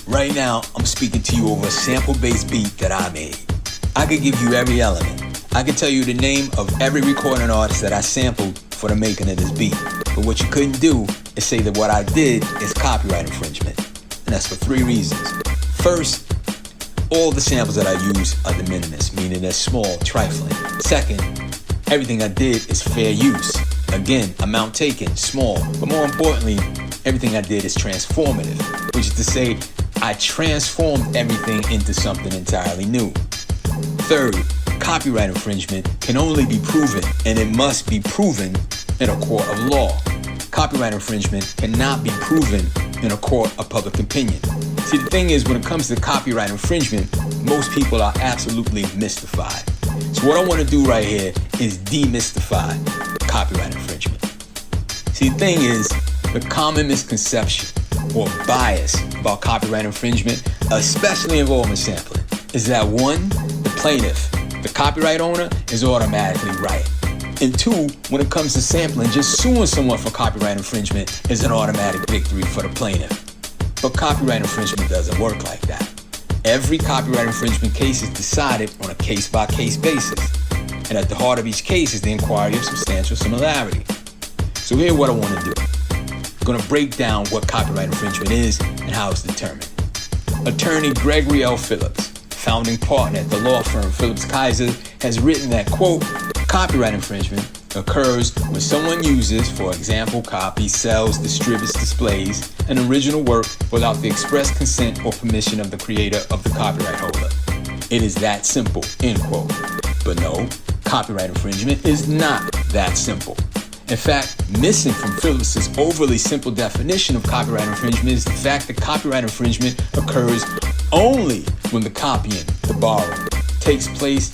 Right now, I'm speaking to you over a sample-based beat that I made. I could give you every element. I could tell you the name of every recording artist that I sampled for the making of this beat. But what you couldn't do is say that what I did is copyright infringement. And that's for 3 reasons. First, all the samples that I use are de minimis, meaning they're small, trifling. Second, everything I did is fair use. Again, amount taken, small. But more importantly, everything I did is transformative, which is to say, I transformed everything into something entirely new. Third, copyright infringement can only be proven, and it must be proven in a court of law. Copyright infringement cannot be proven in a court of public opinion. See, the thing is, when it comes to copyright infringement, most people are absolutely mystified. So what I want to do right here is demystify copyright infringement. See, the thing is, the common misconception or bias about copyright infringement, especially involving sampling, is that 1, the plaintiff, the copyright owner, is automatically right. And 2, when it comes to sampling, just suing someone for copyright infringement is an automatic victory for the plaintiff. But copyright infringement doesn't work like that. Every copyright infringement case is decided on a case-by-case basis. And at the heart of each case is the inquiry of substantial similarity. So here's what I want to do. I'm going to break down what copyright infringement is and how it's determined. Attorney Gregory L. Phillips, founding partner at the law firm Phillips Kaiser, has written that, quote, copyright infringement occurs when someone uses, for example, copies, sells, distributes, displays an original work without the express consent or permission of the creator of the copyright holder. It is that simple, end quote. But no, copyright infringement is not that simple. In fact, missing from Phillips's overly simple definition of copyright infringement is the fact that copyright infringement occurs only when the copying, the borrowing, takes place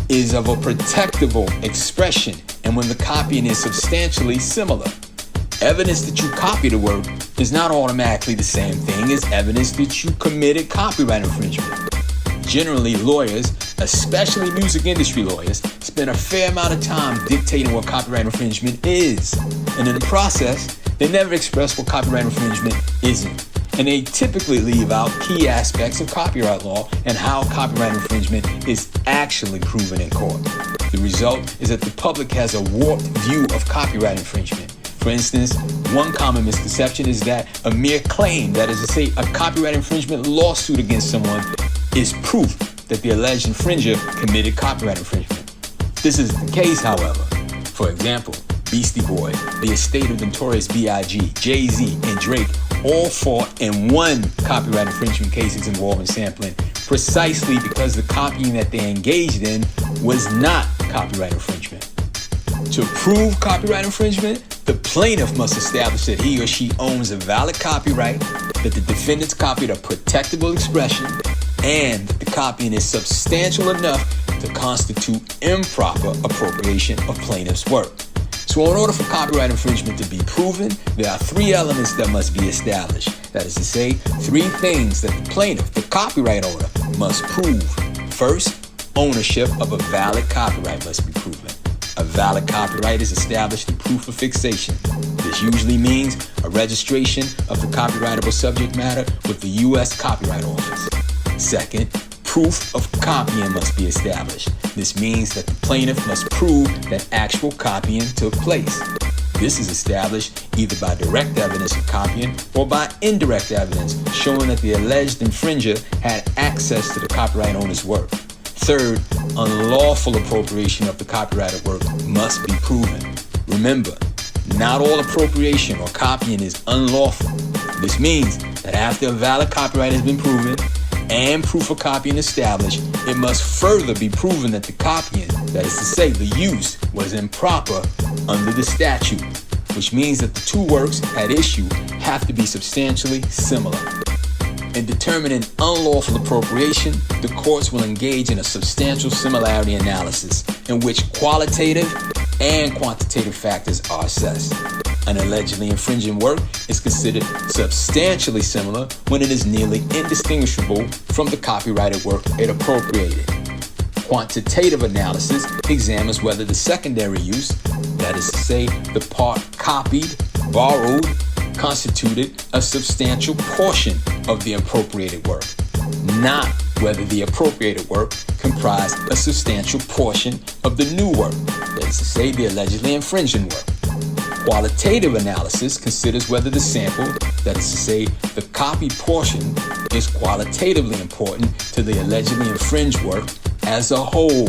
is of a protectable expression and when the copying is substantially similar. Evidence that you copied a work is not automatically the same thing as evidence that you committed copyright infringement. Generally, lawyers, especially music industry lawyers, spend a fair amount of time dictating what copyright infringement is. And in the process, they never express what copyright infringement isn't. And they typically leave out key aspects of copyright law and how copyright infringement is actually proven in court. The result is that the public has a warped view of copyright infringement. For instance, one common misconception is that a mere claim, that is to say, a copyright infringement lawsuit against someone, is proof that the alleged infringer committed copyright infringement. This is the case, however. For example, Beastie Boys, the estate of Notorious B.I.G., Jay-Z, and Drake all fought and won copyright infringement cases involving sampling precisely because the copying that they engaged in was not copyright infringement. To prove copyright infringement, the plaintiff must establish that he or she owns a valid copyright, that the defendants copied a protectable expression, and that the copying is substantial enough to constitute improper appropriation of plaintiff's work. So in order for copyright infringement to be proven, there are 3 elements that must be established. That is to say, 3 things that the plaintiff, the copyright owner, must prove. First, ownership of a valid copyright must be proven. A valid copyright is established through proof of fixation. This usually means a registration of the copyrightable subject matter with the U.S. Copyright Office. Second, proof of copying must be established. This means that the plaintiff must prove that actual copying took place. This is established either by direct evidence of copying or by indirect evidence showing that the alleged infringer had access to the copyright owner's work. Third, unlawful appropriation of the copyrighted work must be proven. Remember, not all appropriation or copying is unlawful. This means that after a valid copyright has been proven and proof of copying established, it must further be proven that the copying, that is to say, the use, was improper under the statute, which means that the 2 works at issue have to be substantially similar. In determining unlawful appropriation, the courts will engage in a substantial similarity analysis in which qualitative and quantitative factors are assessed. An allegedly infringing work is considered substantially similar when it is nearly indistinguishable from the copyrighted work it appropriated. Quantitative analysis examines whether the secondary use, that is to say, the part copied, borrowed, constituted a substantial portion of the appropriated work, not whether the appropriated work comprised a substantial portion of the new work, that is to say, the allegedly infringing work. Qualitative analysis considers whether the sample, that is to say, the copy portion, is qualitatively important to the allegedly infringed work as a whole.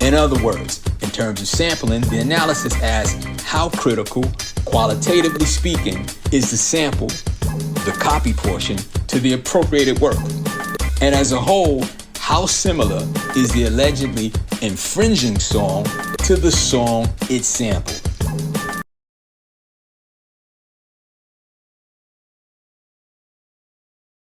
In other words, in terms of sampling, the analysis asks how critical, qualitatively speaking, is the sample, the copy portion, to the appropriated work. And as a whole, how similar is the allegedly infringing song to the song it sampled?